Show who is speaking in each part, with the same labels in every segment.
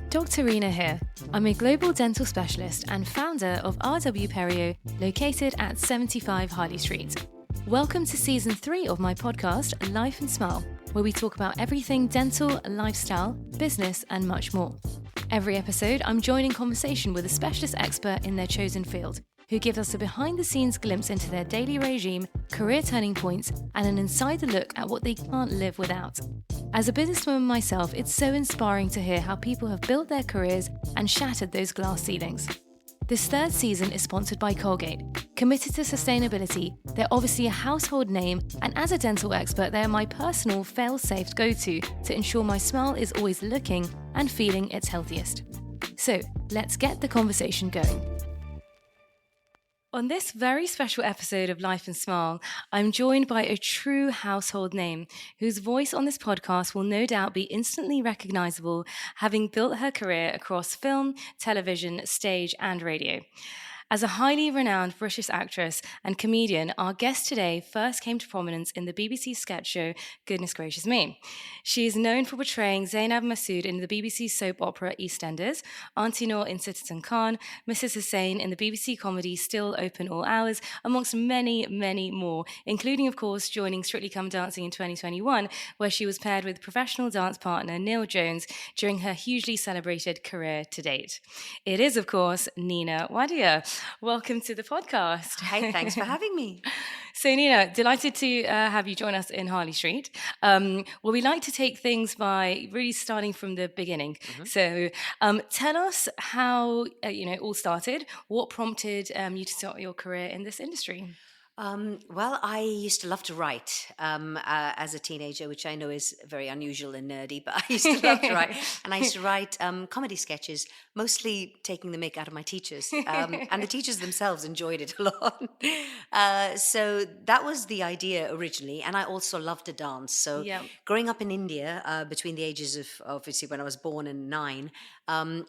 Speaker 1: Dr Reena here. I'm a global dental specialist and founder of RW Perio, located at 75 Harley Street. Welcome to Season 3 of my podcast, Life Smile, where we talk about everything dental, lifestyle, business, and much more. Every episode, I'm joining conversation with a specialist expert in their chosen field, who gives us a behind-the-scenes glimpse into their daily regime, career turning points, and an insider look at what they can't live without. As a businesswoman myself, it's so inspiring to hear how people have built their careers and shattered those glass ceilings. This third season is sponsored by Colgate. Committed to sustainability, they're obviously a household name, and as a dental expert, they are my personal fail-safe go-to to ensure my smile is always looking and feeling its healthiest. So, let's get the conversation going. On this very special episode of Life and Smile, I'm joined by a true household name whose voice on this podcast will no doubt be instantly recognisable, having built her career across film, television, stage and radio. As a highly renowned British actress and comedian, our guest today first came to prominence in the BBC sketch show Goodness Gracious Me. She is known for portraying Zainab Masood in the BBC soap opera EastEnders, Aunty Noor in Citizen Khan, Mrs. Hussein in the BBC comedy Still Open All Hours, amongst many, many more, including, of course, joining Strictly Come Dancing in 2021, where she was paired with professional dance partner Neil Jones during her hugely celebrated career to date. It is, of course, Nina Wadia. Welcome to the podcast.
Speaker 2: Hi, thanks for having me.
Speaker 1: So Nina, delighted to have you join us in Harley Street. Well, we like to take things by really starting from the beginning. Mm-hmm. So tell us how it all started. What prompted you to start your career in this industry?
Speaker 2: Well, I used to love to write as a teenager, which I know is very unusual and nerdy, but I used to love to write. And I used to write comedy sketches, mostly taking the mick out of my teachers. And the teachers themselves enjoyed it a lot. So that was the idea originally. And I also loved to dance. So growing up in India, between the ages of, obviously, when I was born and 9,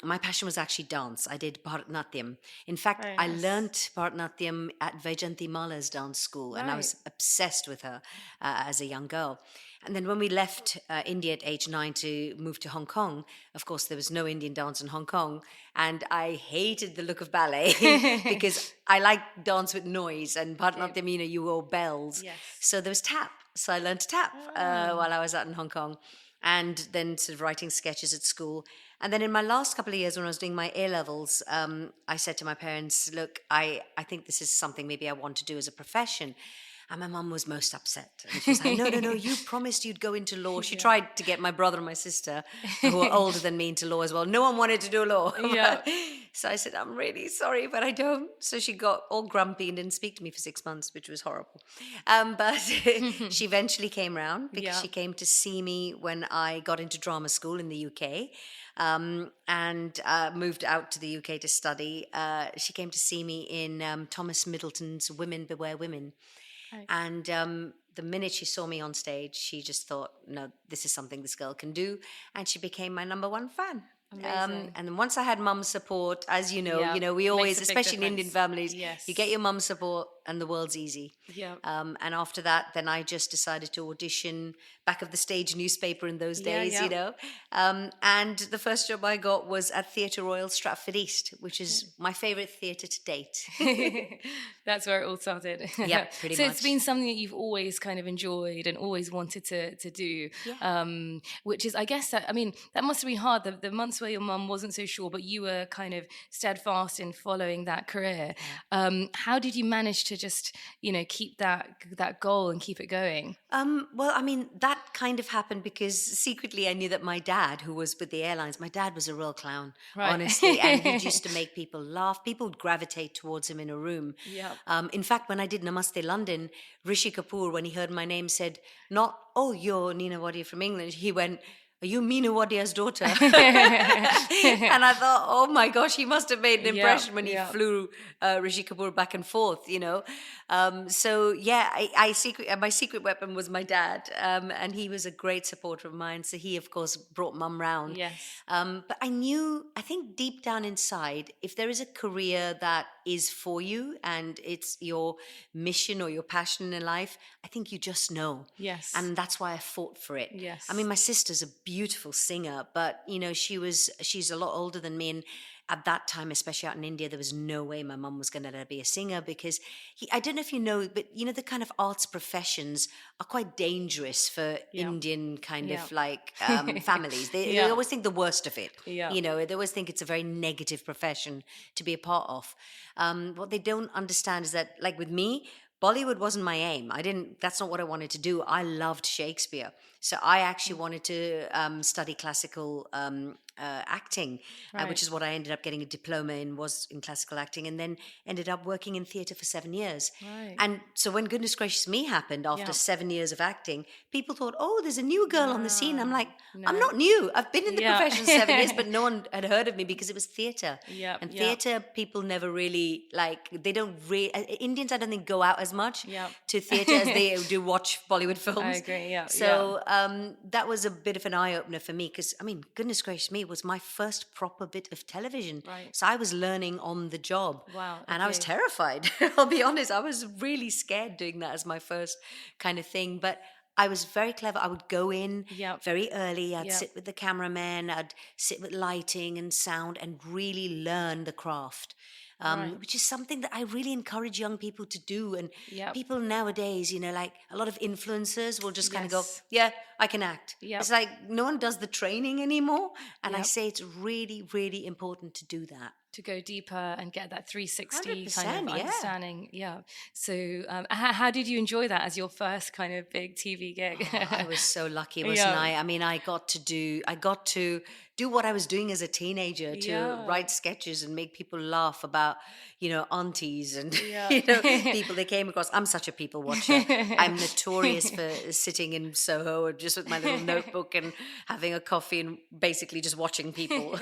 Speaker 2: my passion was actually dance. I did Bharatanatyam. In fact, I learnt Bharatanatyam at Vaijayanti Mala's dance school, and I was obsessed with her as a young girl. And then when we left India at age 9 to move to Hong Kong, of course, there was no Indian dance in Hong Kong. And I hated the look of ballet because I like dance with noise, and Bharatanatyam, you wore bells. Yes. So there was tap. So I learned to tap while I was out in Hong Kong, and then sort of writing sketches at school. And then in my last couple of years when I was doing my A-levels, I said to my parents, look, I think this is something maybe I want to do as a profession. And my mum was most upset. And she was like, no, you promised you'd go into law. She tried to get my brother and my sister, who were older than me, into law as well. No one wanted to do law. Yeah. So I said, I'm really sorry, but I don't. So she got all grumpy and didn't speak to me for 6 months, which was horrible. But she eventually came round because she came to see me when I got into drama school in the UK. And moved out to the UK to study. She came to see me in Thomas Middleton's Women Beware Women. Right. And the minute she saw me on stage, she just thought, no, this is something this girl can do. And she became my number one fan. And then once I had mum's support, as you know, we always, especially in Indian families, you get your mum's support and the world's easy. Yeah. And after that, then I just decided to audition back of the stage newspaper in those days, and the first job I got was at Theatre Royal Stratford East, which is my favourite theatre to date.
Speaker 1: That's where it all started.
Speaker 2: Yeah, pretty much.
Speaker 1: So it's been something that you've always kind of enjoyed and always wanted to do, which is, I guess, that must have been hard, the months where your mum wasn't so sure, but you were kind of steadfast in following that career. How did you manage to just, keep that goal and keep it going?
Speaker 2: Well, that kind of happened because secretly I knew that my dad, who was with the airlines, my dad was a real clown, honestly, and he used to make people laugh. People would gravitate towards him in a room. In fact, when I did Namaste London, Rishi Kapoor, when he heard my name, said, not, oh, you're Nina Wadia from England. He went, are you Nina Wadia's daughter? And I thought, oh my gosh, he must have made an impression when he flew Rishi Kapoor back and forth, my secret weapon was my dad, and he was a great supporter of mine. So he, of course, brought mum round. Yes. But I think deep down inside, if there is a career that is for you and it's your mission or your passion in life, I think you just know. Yes. And that's why I fought for it. Yes. My sister's a beautiful singer, but she's a lot older than me, and at that time, especially out in India, there was no way my mum was going to let her be a singer because I don't know if you know, but the kind of arts professions are quite dangerous for Indian kind of like families. They always think the worst of it.
Speaker 1: Yeah.
Speaker 2: They always think it's a very negative profession to be a part of. What they don't understand is that, like with me, Bollywood wasn't my aim. That's not what I wanted to do. I loved Shakespeare. So I actually wanted to study classical acting, which is what I ended up getting a diploma in, was in classical acting, and then ended up working in theatre for 7 years.
Speaker 1: Right.
Speaker 2: And so when Goodness Gracious Me happened after 7 years of acting, people thought, oh, there's a new girl on the scene. I'm like, I'm not new. I've been in the profession 7 years, but no one had heard of me because it was theatre. And theatre people never really, they don't really, Indians I don't think go out as much to theatre as they do watch Bollywood films.
Speaker 1: I agree,
Speaker 2: So that was a bit of an eye-opener for me because, Goodness Gracious Me was my first proper bit of television.
Speaker 1: Right.
Speaker 2: So I was learning on the job.
Speaker 1: Wow.
Speaker 2: And I was terrified. I'll be honest. I was really scared doing that as my first kind of thing. But I was very clever. I would go in very early. I'd sit with the cameraman. I'd sit with lighting and sound and really learn the craft. Which is something that I really encourage young people to do. And people nowadays, like a lot of influencers will just kind of go, yeah, I can act. It's like no one does the training anymore. And I say it's really, really important to do that.
Speaker 1: To go deeper and get that 360 kind of
Speaker 2: 100%,
Speaker 1: understanding. Yeah. So how did you enjoy that as your first kind of big TV gig?
Speaker 2: I was so lucky, wasn't I? I got to do what I was doing as a teenager, to write sketches and make people laugh about, aunties and, people they came across. I'm such a people watcher. I'm notorious for sitting in Soho just with my little notebook and having a coffee and basically just watching people.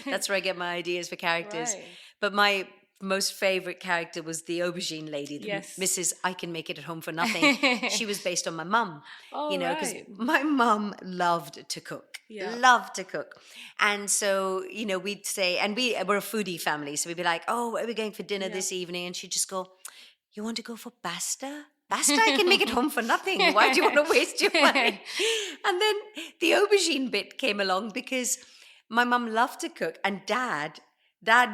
Speaker 2: That's where I get my ideas for characters. Right. But my most favorite character was the aubergine lady, Mrs. I Can Make It at Home for Nothing. She was based on my mum, because my mum loved to cook. Loved to cook. And so, we'd say, and we're a foodie family, so we'd be like, oh, where are we going for dinner this evening? And she'd just go, you want to go for pasta? Pasta, I can make it home for nothing. Why do you want to waste your money? And then the aubergine bit came along because my mum loved to cook, and Dad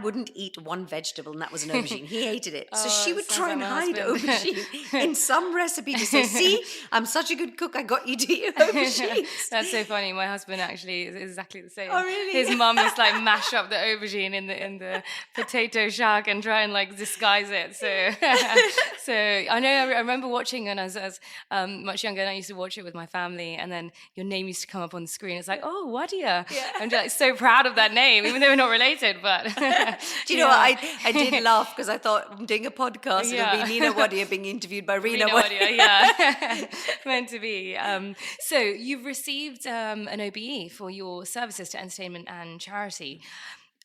Speaker 2: wouldn't eat one vegetable, and that was an aubergine. He hated it. So she would try and hide aubergine in some recipe to say, see, I'm such a good cook, I got you to eat aubergines.
Speaker 1: That's so funny. My husband actually is exactly the same.
Speaker 2: Oh, really?
Speaker 1: His mum used to mash up the aubergine in the potato shack and try and disguise it. So I know I remember watching when I was much younger, and I used to watch it with my family, and then your name used to come up on the screen. It's like, oh, Wadia. Yeah. I'm just so proud of that name, even though we're not related, but...
Speaker 2: Do you know what? I did laugh because I thought, I'm doing a podcast, it'll be Nina Wadia being interviewed by Reena Wadia.
Speaker 1: Meant to be. So you've received an OBE for your services to entertainment and charity.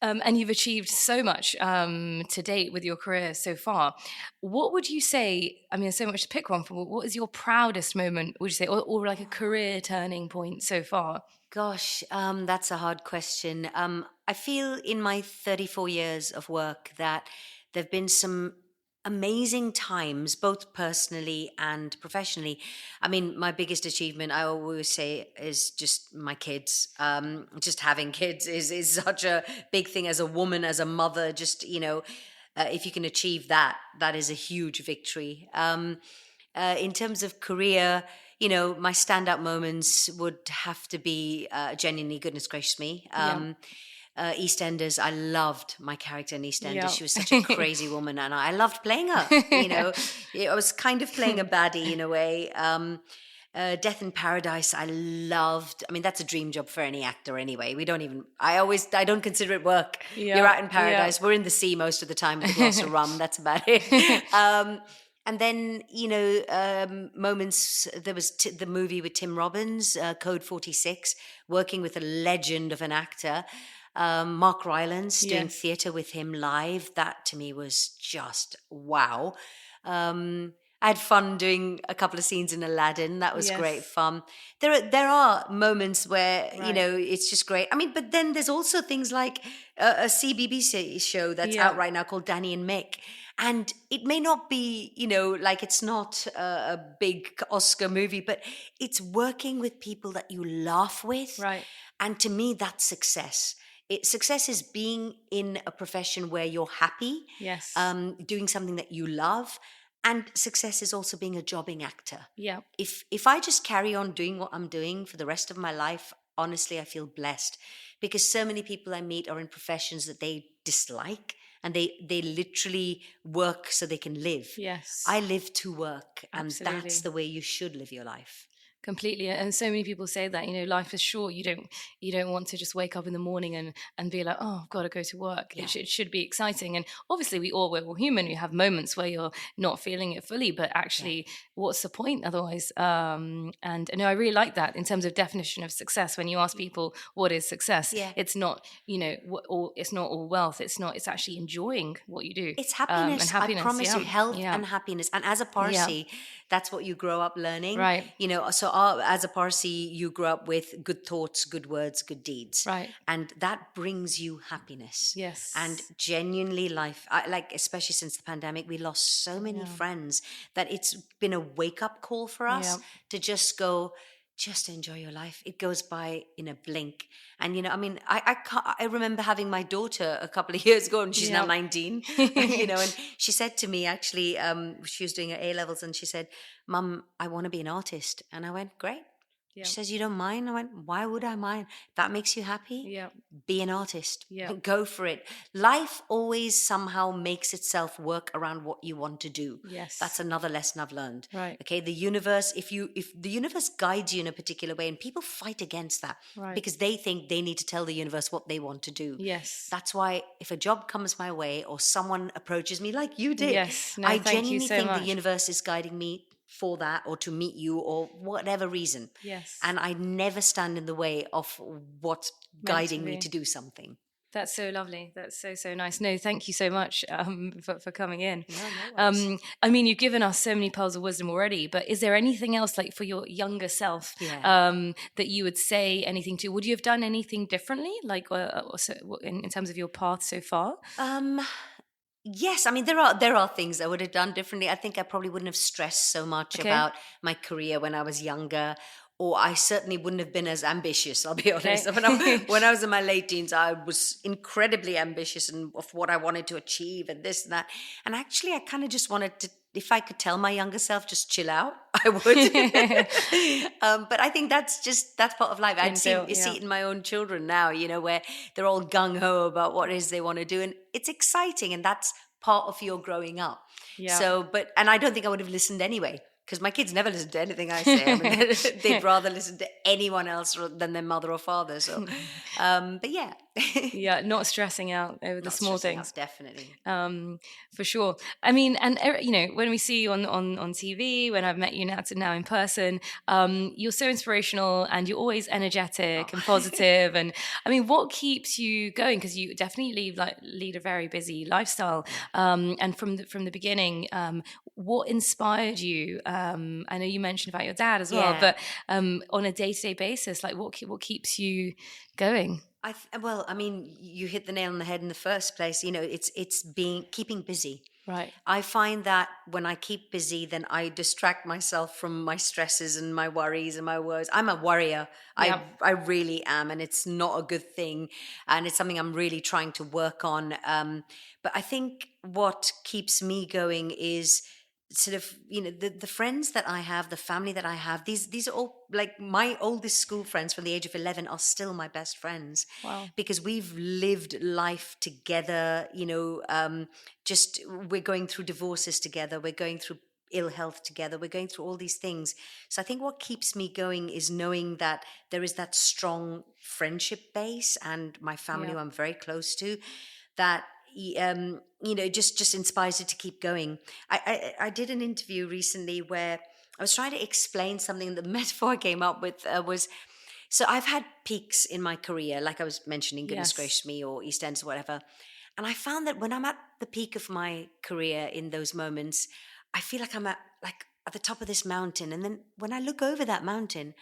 Speaker 1: And you've achieved so much to date with your career so far. What would you say, there's so much to pick from, what is your proudest moment, would you say, or like a career turning point so far?
Speaker 2: Gosh, that's a hard question. I feel in my 34 years of work that there have been some amazing times, both personally and professionally. My biggest achievement, I always say, is just my kids. Just having kids is such a big thing as a woman, as a mother. Just, if you can achieve that, that is a huge victory. In terms of career, my standout moments would have to be genuinely Goodness Gracious Me. EastEnders, I loved my character in EastEnders. She was such a crazy woman, and I loved playing her. I was kind of playing a baddie in a way. Death in Paradise, I loved. That's a dream job for any actor anyway. I don't consider it work. You're out in paradise. We're in the sea most of the time with a glass of rum. That's about it. And then, moments, there was the movie with Tim Robbins, Code 46, working with a legend of an actor. Mark Rylance, doing theatre with him live. That to me was just wow. I had fun doing a couple of scenes in Aladdin. That was great fun. There are moments where, it's just great. But then there's also things like a CBBC show that's out right now called Danny and Mick. And it may not be, like it's not a big Oscar movie, but it's working with people that you laugh with.
Speaker 1: Right.
Speaker 2: And to me, that's success. Success is being in a profession where you're happy,
Speaker 1: Yes.
Speaker 2: doing something that you love. And success is also being a jobbing actor.
Speaker 1: Yeah.
Speaker 2: If I just carry on doing what I'm doing for the rest of my life, honestly, I feel blessed, because so many people I meet are in professions that they dislike, and they literally work so they can live.
Speaker 1: Yes.
Speaker 2: I live to work, and
Speaker 1: Absolutely.
Speaker 2: that's the way you should live your life.
Speaker 1: Completely. And so many people say that, life is short. You don't want to just wake up in the morning and be like, oh, I've got to go to work.
Speaker 2: Yeah.
Speaker 1: It should be exciting. And obviously we're all human. We have moments where you're not feeling it fully, but actually what's the point otherwise? And I really like that in terms of definition of success. When you ask people what is success, it's not, it's not all wealth. It's actually enjoying what you do.
Speaker 2: It's happiness.
Speaker 1: And happiness.
Speaker 2: I promise
Speaker 1: you,
Speaker 2: health and happiness. And as a Parsi, that's what you grow up learning.
Speaker 1: Right.
Speaker 2: So as a Parsi, you grow up with good thoughts, good words, good deeds.
Speaker 1: Right.
Speaker 2: And that brings you happiness.
Speaker 1: Yes.
Speaker 2: And genuinely life, especially since the pandemic, we lost so many friends that it's been a wake-up call for us to just go, just enjoy your life. It goes by in a blink. And, I remember having my daughter a couple of years ago, and she's now 19, and she said to me, actually, she was doing her A-levels, and she said, Mum, I want to be an artist. And I went, great. She says, you don't mind? I went, why would I mind? That makes you happy?
Speaker 1: Yeah.
Speaker 2: Be an artist.
Speaker 1: Yeah.
Speaker 2: Go for it. Life always somehow makes itself work around what you want to do.
Speaker 1: Yes.
Speaker 2: That's another lesson I've learned.
Speaker 1: Right.
Speaker 2: Okay. The universe, if the universe guides you in a particular way, and people fight against that because they think they need to tell the universe what they want to do.
Speaker 1: Yes.
Speaker 2: That's why if a job comes my way or someone approaches me like you did,
Speaker 1: yes. No,
Speaker 2: I
Speaker 1: thank
Speaker 2: genuinely
Speaker 1: you so
Speaker 2: think
Speaker 1: much.
Speaker 2: the universe is guiding me for that, or to meet you, or whatever reason.
Speaker 1: Yes.
Speaker 2: And I never stand in the way of what's guiding me to do something.
Speaker 1: That's so lovely. That's so nice. No, thank you so much for coming in.
Speaker 2: No worries.
Speaker 1: I mean, you've given us so many pearls of wisdom already, but is there anything else, like for your younger self, that you would say anything to? Would you have done anything differently, like in terms of your path so far?
Speaker 2: Yes, I mean there are things I would have done differently. I think I probably wouldn't have stressed so much about my career when I was younger, or I certainly wouldn't have been as ambitious. I'll be honest. When I was in my late teens, I was incredibly ambitious of what I wanted to achieve and this and that. And actually, I kind of just wanted to. If I could tell my younger self, just chill out, I would. But I think that's part of life. I see it in my own children now, where they're all gung-ho about what it is they want to do. And it's exciting. And that's part of your growing up. Yeah. So, and I don't think I would have listened anyway, because my kids never listen to anything I say. I mean, they'd rather listen to anyone else than their mother or father. So, but yeah.
Speaker 1: Yeah, not stressing out over the small things.
Speaker 2: Definitely.
Speaker 1: For sure. I mean, and when we see you on TV, when I've met you now in person, you're so inspirational, and you're always energetic and positive. And I mean, what keeps you going? Because you definitely lead a very busy lifestyle. And from the beginning, what inspired you? I know you mentioned about your dad as well, but on a day-to-day basis, like what keeps you going?
Speaker 2: I mean, you hit the nail on the head in the first place. It's keeping busy.
Speaker 1: Right.
Speaker 2: I find that when I keep busy, then I distract myself from my stresses and my worries and my worries. I'm a worrier. Yeah. I really am, and it's not a good thing. And it's something I'm really trying to work on. But I think what keeps me going is sort of, the friends that I have, the family that I have, these are all, like, my oldest school friends from the age of 11 are still my best friends.
Speaker 1: Wow.
Speaker 2: Because we've lived life together, we're going through divorces together, we're going through ill health together, we're going through all these things. So I think what keeps me going is knowing that there is that strong friendship base, and my family who I'm very close to, that just inspires you to keep going. I did an interview recently where I was trying to explain something. The metaphor I came up with was, so I've had peaks in my career, like I was mentioning, Goodness Gracious Me or EastEnders or whatever. And I found that when I'm at the peak of my career in those moments, I feel like I'm at the top of this mountain. And then when I look over that mountain,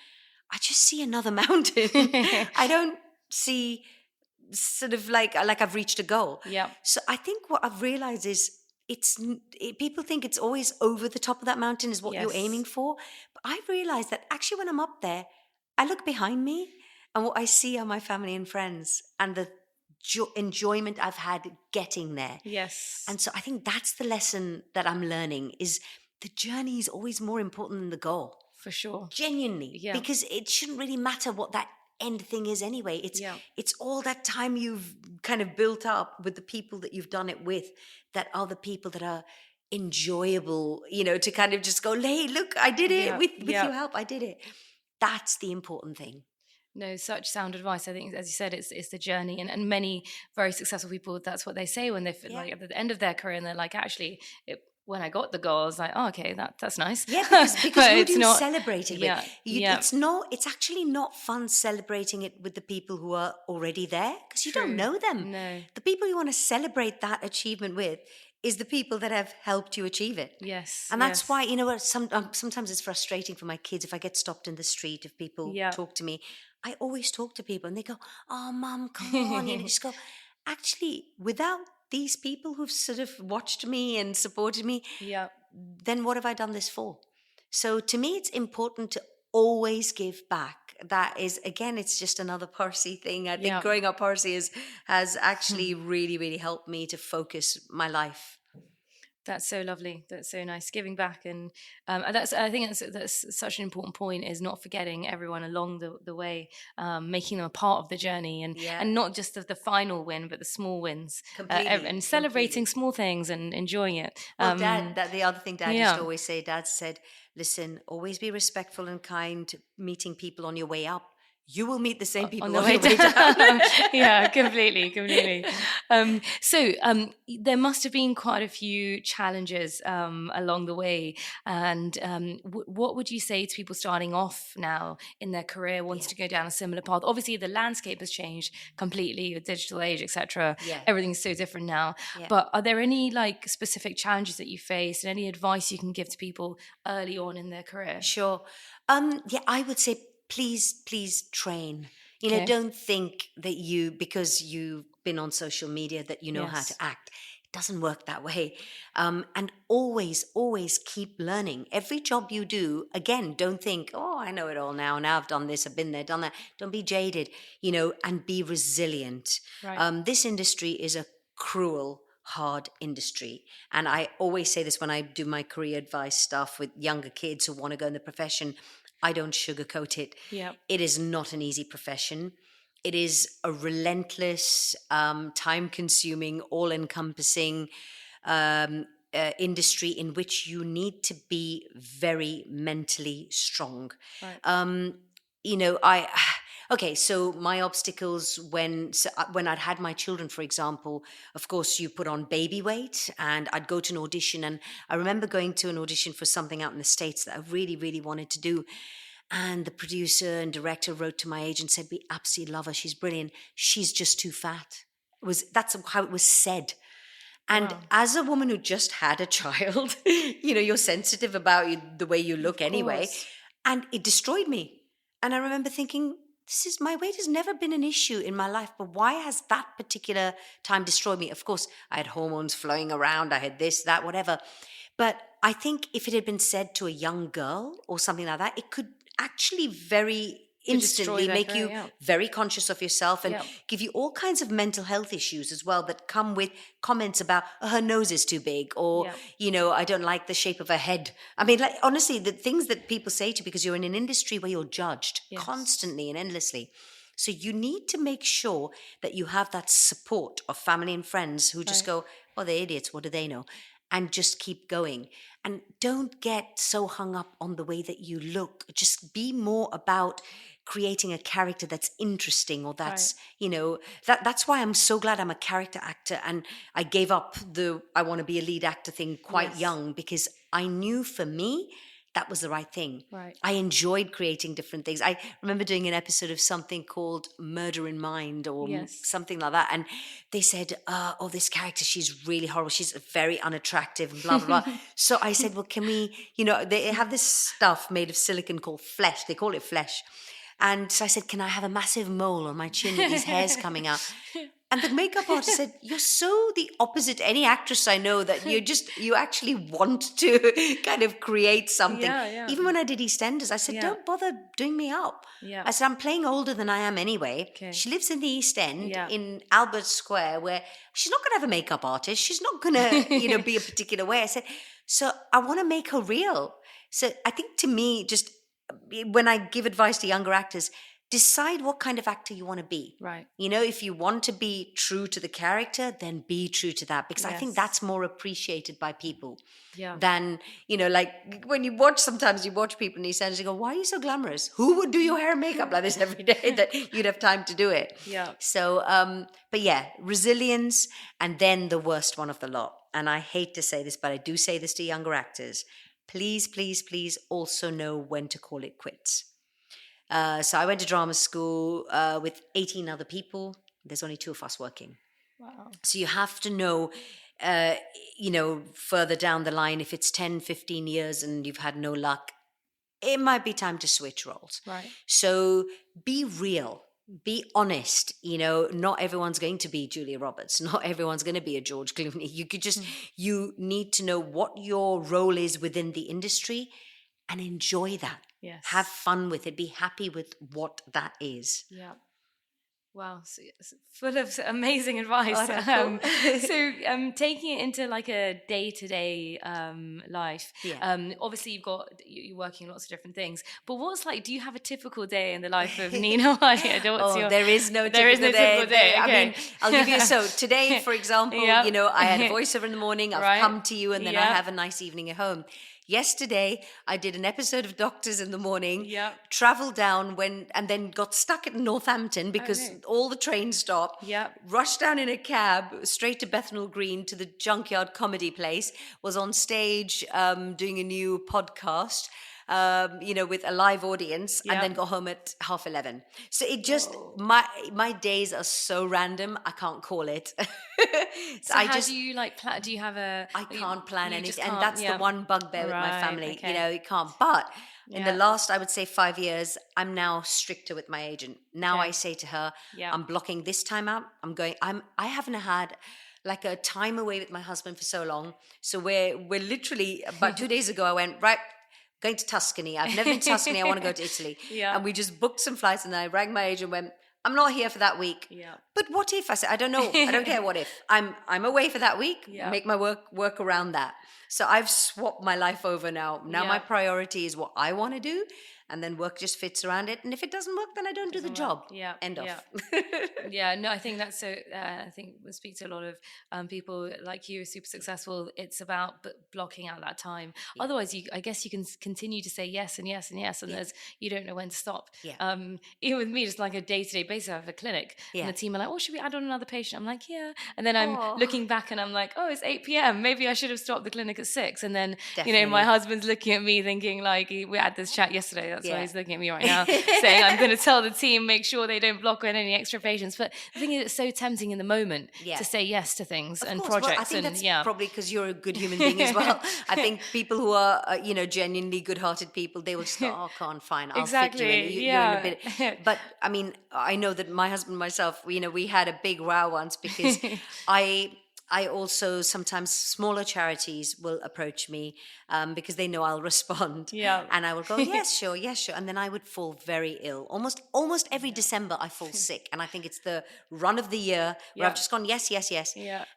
Speaker 2: I just see another mountain. I don't see sort of like I've reached a goal.
Speaker 1: Yeah.
Speaker 2: So I think what I've realized is people think it's always over the top of that mountain is what you're aiming for. But I realized that actually when I'm up there, I look behind me and what I see are my family and friends and the enjoyment I've had getting there.
Speaker 1: Yes.
Speaker 2: And so I think that's the lesson that I'm learning is the journey is always more important than the goal.
Speaker 1: For sure.
Speaker 2: Genuinely.
Speaker 1: Yeah.
Speaker 2: Because it shouldn't really matter what that end thing is anyway. It's all that time you've kind of built up with the people that you've done it with that are the people that are enjoyable, to kind of just go, hey, look, I did it with your help. I did it. That's the important thing.
Speaker 1: No, such sound advice. I think, as you said, it's the journey, and many very successful people, that's what they say when they feel like at the end of their career, and they're like, actually, when I got the goal, I was like, oh, okay, that's nice.
Speaker 2: Yeah, because who do you celebrate it with? It's actually not fun celebrating it with the people who are already there because you don't know them.
Speaker 1: No.
Speaker 2: The people you want to celebrate that achievement with is the people that have helped you achieve it.
Speaker 1: Yes.
Speaker 2: And that's why, sometimes it's frustrating for my kids if I get stopped in the street, if people talk to me. I always talk to people and they go, oh, Mum, come on. You just go, actually, without these people who've sort of watched me and supported me, then what have I done this for? So to me, it's important to always give back. That is, again, it's just another Parsi thing. I think growing up Parsi has actually really, really helped me to focus my life.
Speaker 1: That's so lovely. That's so nice. Giving back, and I think that's such an important point, is not forgetting everyone along the way, making them a part of the journey, and not just the final win, but the small wins, and celebrating small things and enjoying it.
Speaker 2: Well, the other thing Dad used to always say. Dad said, "Listen, always be respectful and kind, meeting people on your way up. You will meet the same people on the way down."
Speaker 1: Yeah, completely. So there must have been quite a few challenges along the way. And what would you say to people starting off now in their career, wanting to go down a similar path? Obviously, the landscape has changed completely with digital age, etc. Everything's so different now. But are there any specific challenges that you faced, and any advice you can give to people early on in their career?
Speaker 2: Sure. I would say, please train. Don't think that because you've been on social media that you know how to act. It doesn't work that way. And always keep learning. Every job you do, again, don't think, oh, I know it all now. Now I've done this, I've been there, done that. Don't be jaded, and be resilient.
Speaker 1: Right.
Speaker 2: This industry is a cruel, hard industry. And I always say this when I do my career advice stuff with younger kids who want to go in the profession. I don't sugarcoat it.
Speaker 1: Yeah.
Speaker 2: It is not an easy profession. It is a relentless, time-consuming, all-encompassing industry in which you need to be very mentally strong.
Speaker 1: Right.
Speaker 2: So my obstacles when I'd had my children, for example, of course, you put on baby weight, and I'd go to an audition. And I remember going to an audition for something out in the States that I really, really wanted to do. And the producer and director wrote to my agent, said, we absolutely love her. She's brilliant. She's just too fat. That's how it was said. And as a woman who just had a child, you're sensitive about the way you look anyway. And it destroyed me. And I remember thinking, my weight has never been an issue in my life, but why has that particular time destroyed me? Of course, I had hormones flowing around. I had this, that, whatever. But I think if it had been said to a young girl or something like that, it could actually very instantly make you very conscious of yourself and give you all kinds of mental health issues as well that come with comments about her nose is too big, or I don't like the shape of her head. I mean, honestly, the things that people say to you, because you're in an industry where you're judged constantly and endlessly. So you need to make sure that you have that support of family and friends who just go, oh, they're idiots, what do they know? And just keep going. And don't get so hung up on the way that you look. Just be more about creating a character that's interesting, or that's, that's why I'm so glad I'm a character actor. And I gave up I want to be a lead actor thing quite young, because I knew for me, that was the right thing.
Speaker 1: Right.
Speaker 2: I enjoyed creating different things. I remember doing an episode of something called Murder in Mind or something like that. And they said, this character, she's really horrible. She's very unattractive and blah, blah, blah. So I said, well, can we, they have this stuff made of silicone called flesh. They call it flesh. And so I said, can I have a massive mole on my chin with these hairs coming out? And the makeup artist said, "You're so the opposite to any actress I know, that you actually want to kind of create something."
Speaker 1: Yeah.
Speaker 2: Even when I did EastEnders, I said,
Speaker 1: Yeah.
Speaker 2: "Don't bother doing me up."
Speaker 1: Yeah.
Speaker 2: I said, "I'm playing older than I am anyway."
Speaker 1: Okay.
Speaker 2: She lives in the East End,
Speaker 1: Yeah.
Speaker 2: in Albert Square, where she's not going to have a makeup artist. She's not going to, be a particular way. I said, so I want to make her real. So I think, to me, just when I give advice to younger actors, decide what kind of actor you want to be.
Speaker 1: Right.
Speaker 2: If you want to be true to the character, then be true to that, because I think
Speaker 1: Yes.
Speaker 2: that's more appreciated by people
Speaker 1: Yeah.
Speaker 2: than, like when sometimes you watch people in EastEnders, you go, "Why are you so glamorous? Who would do your hair and makeup like this every day that you'd have time to do it?"
Speaker 1: Yeah.
Speaker 2: So, but yeah, resilience, and then the worst one of the lot. And I hate to say this, but I do say this to younger actors. Please, please, please also know when to call it quits. So I went to drama school with 18 other people. There's only 2 of us working.
Speaker 1: Wow.
Speaker 2: So you have to know, further down the line, if it's 10, 15 years and you've had no luck, it might be time to switch roles.
Speaker 1: Right.
Speaker 2: So be real. Be honest. Not everyone's going to be Julia Roberts. Not everyone's going to be a George Clooney. You need to know what your role is within the industry and enjoy that.
Speaker 1: Yes.
Speaker 2: Have fun with it. Be happy with what that is.
Speaker 1: Yeah. Wow, so it's full of amazing advice.
Speaker 2: Oh,
Speaker 1: so taking it into like a day-to-day life, obviously you're working lots of different things, but do you have a typical day in the life of Nina Wadia?
Speaker 2: There is no typical day.
Speaker 1: Okay.
Speaker 2: I mean, I'll give you, so today, for example, I had a voiceover in the morning, I've come to you, and then I have a nice evening at home. Yesterday, I did an episode of Doctors in the morning, traveled down and then got stuck at Northampton because all the trains stopped, rushed down in a cab straight to Bethnal Green to the Junkyard Comedy Place, was on stage doing a new podcast, with a live audience, and then got home at 11:30. So it just, my days are so random, I can't call it.
Speaker 1: So how do you plan? Do you have
Speaker 2: I can't plan anything. And
Speaker 1: can't,
Speaker 2: that's the one bugbear with my family.
Speaker 1: Okay.
Speaker 2: You can't. But in the last, I would say 5 years, I'm now stricter with my agent. Now I say to her, I'm blocking this time out. I haven't had like a time away with my husband for so long. So we're literally, about 2 days ago, I went, right, going to Tuscany. I've never been to Tuscany. I want to go to Italy. And we just booked some flights, and I rang my agent and went, I'm not here for that week. But what if? I said, I don't know. I don't care what if. I'm away for that week. Make my work around that. So I've swapped my life over now. Now my priority is what I want to do, and then work just fits around it. And if it doesn't work, then I don't do the job. End of.
Speaker 1: No, I think that's so. I think we speak to a lot of people like you, super successful. It's about blocking out that time. Otherwise, I guess you can continue to say yes and yes and yes, and you don't know when to stop. Even with me, just like a day-to-day basis, I have a clinic, and the team are like, "Oh, should we add on another patient?" I'm like, "Yeah," and then I'm looking back, and I'm like, "Oh, it's 8 p.m. Maybe I should have stopped the clinic at 6." And then my husband's looking at me, thinking like, we had this chat yesterday. That's why he's looking at me right now, saying, "I'm going to tell the team, make sure they don't block in any extra patients." But the thing is, it's so tempting in the moment to say yes to things and projects.
Speaker 2: Well, I think that's probably because you're a good human being as well. I think people who are, genuinely good-hearted people, they will just go, "Oh, can't fine, I'll fit you in. You're in a bit." But I mean, I know that my husband and myself, we had a big row once because I also sometimes, smaller charities will approach me because they know I'll respond. And I will go, yes, sure. And then I would fall very ill. Almost every December I fall sick. And I think it's the run of the year where I've just gone, yes.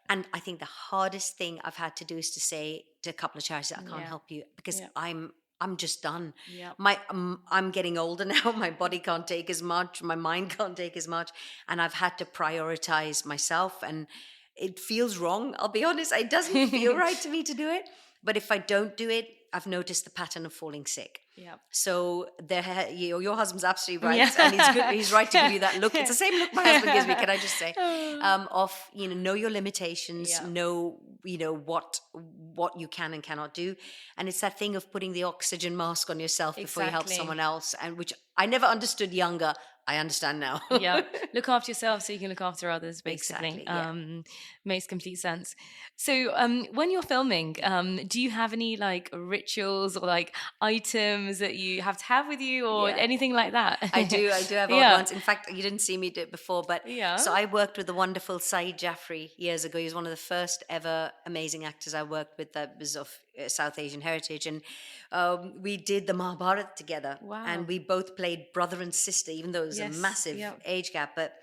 Speaker 2: And I think the hardest thing I've had to do is to say to a couple of charities, I can't help you because I'm just done. I'm getting older now. My body can't take as much. My mind can't take as much. And I've had to prioritize myself, and it feels wrong. I'll be honest. It doesn't feel right to me to do it. But if I don't do it, I've noticed the pattern of falling sick. So your husband's absolutely right. And he's good. He's right to give you that look. It's the same look my husband gives me, can I just say? Know your limitations, know what you can and cannot do. And it's that thing of putting the oxygen mask on yourself before you help someone else, and which I never understood younger. I understand now.
Speaker 1: Yeah, look after yourself so you can look after others, basically.
Speaker 2: Exactly, yeah.
Speaker 1: Makes complete sense. So when you're filming, do you have any like rituals or like items that you have with you or
Speaker 2: Yeah.
Speaker 1: anything like that?
Speaker 2: I do have odd
Speaker 1: Yeah.
Speaker 2: ones. In fact, you didn't see me do it before, but
Speaker 1: Yeah.
Speaker 2: so I worked with the wonderful Saeed Jaffrey years ago. He was one of the first ever amazing actors I worked with that was of South Asian heritage, and we did the Mahabharata together.
Speaker 1: Wow.
Speaker 2: And we both played brother and sister, even though it was a
Speaker 1: Yes,
Speaker 2: massive
Speaker 1: yeah.
Speaker 2: age gap. But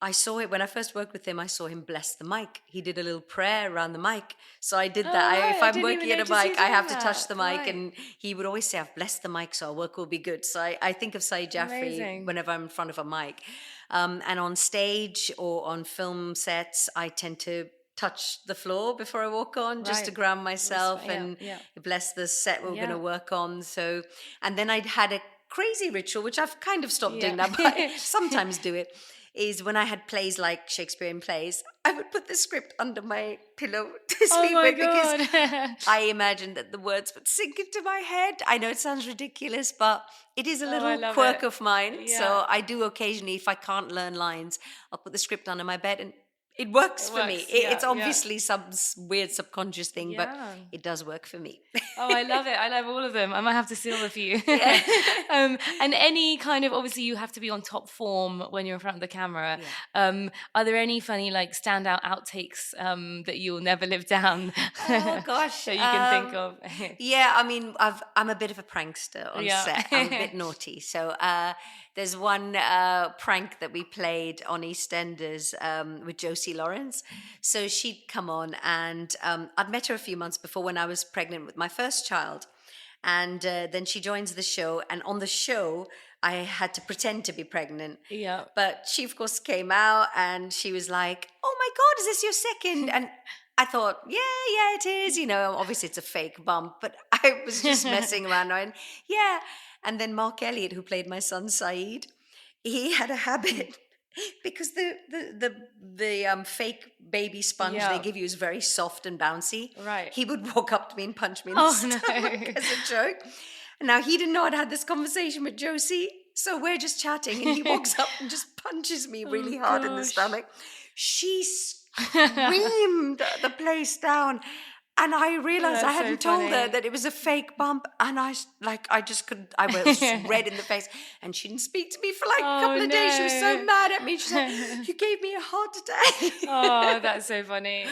Speaker 2: I saw it when I first worked with him. I saw him bless the mic. He did a little prayer around the mic. So I did that.
Speaker 1: right.
Speaker 2: If
Speaker 1: I
Speaker 2: I'm
Speaker 1: didn't
Speaker 2: working
Speaker 1: even
Speaker 2: at a
Speaker 1: notice you
Speaker 2: mic, I have to
Speaker 1: doing
Speaker 2: touch
Speaker 1: that.
Speaker 2: the mic.
Speaker 1: Right.
Speaker 2: And he would always say, I've blessed the mic, so our work will be good. So I think of Saeed Jaffrey
Speaker 1: Amazing.
Speaker 2: whenever I'm in front of a mic. And on stage or on film sets, I tend to touch the floor before I walk on, just to
Speaker 1: Right.
Speaker 2: ground myself
Speaker 1: Yeah,
Speaker 2: and
Speaker 1: yeah.
Speaker 2: bless the set we're going
Speaker 1: Yeah.
Speaker 2: to work on. So, and then I had a crazy ritual, which I've kind of stopped doing
Speaker 1: Yeah.
Speaker 2: now, but I sometimes do it, is when I had plays like Shakespearean plays, I would put the script under my pillow to
Speaker 1: Oh
Speaker 2: sleep
Speaker 1: my
Speaker 2: with
Speaker 1: God.
Speaker 2: because I imagined that the words would sink into my head. I know it sounds ridiculous, but it is a
Speaker 1: I
Speaker 2: little
Speaker 1: love
Speaker 2: quirk
Speaker 1: it.
Speaker 2: of mine.
Speaker 1: Yeah.
Speaker 2: So I do occasionally, if I can't learn lines, I'll put the script under my bed and it works for me.
Speaker 1: works, yeah,
Speaker 2: It's
Speaker 1: yeah.
Speaker 2: obviously some weird subconscious thing, but
Speaker 1: Yeah.
Speaker 2: it does work for me.
Speaker 1: Oh, I love it. I love all of them. I might have to steal a few.
Speaker 2: Yeah.
Speaker 1: And any kind of, obviously you have to be on top form when you're in front of the camera.
Speaker 2: Yeah.
Speaker 1: Are there any funny like standout outtakes that you'll never live down?
Speaker 2: Oh gosh,
Speaker 1: that you can think of?
Speaker 2: Yeah, I mean, I'm a bit of a prankster on
Speaker 1: Yeah.
Speaker 2: set. I'm a bit naughty. So there's one prank that we played on EastEnders with Josie Lawrence. So she'd come on, and I'd met her a few months before when I was pregnant with my first child. And then she joins the show, and on the show, I had to pretend to be pregnant.
Speaker 1: Yeah.
Speaker 2: But she, of course, came out and she was like, "Oh my God, is this your second?" And I thought, yeah, it is. You know, obviously it's a fake bump, but I was just messing around. And yeah. And then Mark Elliott, who played my son Saeed, he had a habit because the fake baby sponge
Speaker 1: Yeah.
Speaker 2: they give you is very soft and bouncy.
Speaker 1: Right.
Speaker 2: He would walk up to me and punch me in the
Speaker 1: Oh, no.
Speaker 2: stomach as a joke. And now he didn't know I'd had this conversation with Josie, so we're just chatting, and he walks up and just punches me really hard in the
Speaker 1: gosh.
Speaker 2: stomach. She screamed the place down. And I realized
Speaker 1: That's
Speaker 2: I
Speaker 1: so
Speaker 2: hadn't told her
Speaker 1: funny.
Speaker 2: that it was a fake bump, and I just couldn't. I was red in the face, and she didn't speak to me for like a
Speaker 1: Oh,
Speaker 2: couple of days. She was so
Speaker 1: no.
Speaker 2: mad at me. She said, "You gave me a heart attack."
Speaker 1: Oh, that's so funny.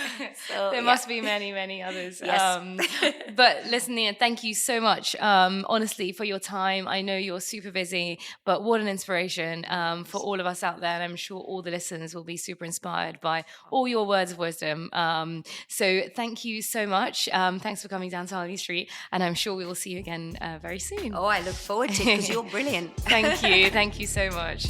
Speaker 2: So,
Speaker 1: There
Speaker 2: yeah.
Speaker 1: must be many, many others.
Speaker 2: Yes.
Speaker 1: But listen, Nina, thank you so much, honestly, for your time. I know you're super busy, but what an inspiration for all of us out there. And I'm sure all the listeners will be super inspired by all your words of wisdom. So thank you so much. Thanks for coming down to Harley Street. And I'm sure we will see you again very soon.
Speaker 2: Oh, I look forward to it because you're brilliant.
Speaker 1: Thank you. Thank you so much.